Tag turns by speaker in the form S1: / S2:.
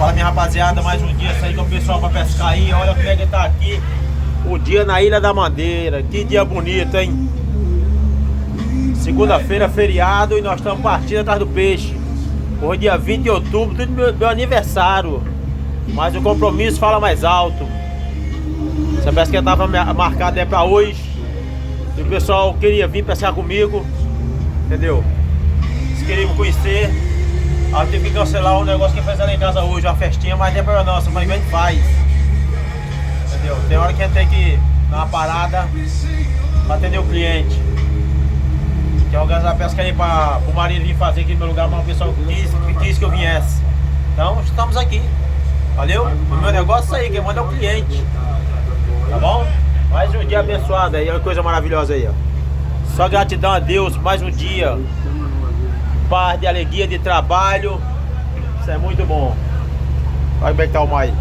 S1: Fala, minha rapaziada, mais um dia sair com o pessoal pra pescar aí. Olha como é que tá aqui o dia na Ilha da Mandeira. Que dia bonito, hein? Segunda-feira, feriado, e nós estamos partindo atrás do peixe. Hoje dia 20 de outubro, tudo meu aniversário. Mas o compromisso fala mais alto. Essa pesca estava marcada pra hoje. E o pessoal queria vir pescar comigo, entendeu? Eles queriam me conhecer. Aí eu tive que cancelar um negócio que fez lá em casa hoje, uma festinha, mas não é pra nossa, mas a gente faz. Entendeu? Tem hora que a gente tem que dar uma parada pra atender o cliente. Tem organizar a pesca aí para o marido vir fazer aqui no meu lugar, mas o pessoal quis que eu viesse. Então estamos aqui. Valeu? O meu negócio é aí, quem manda é o cliente. Tá bom? Mais um dia abençoado aí, olha que coisa maravilhosa aí, ó. Só gratidão a Deus, mais um dia. Paz, de alegria, de trabalho. Isso é muito bom. Olha como é que tá o mar aí.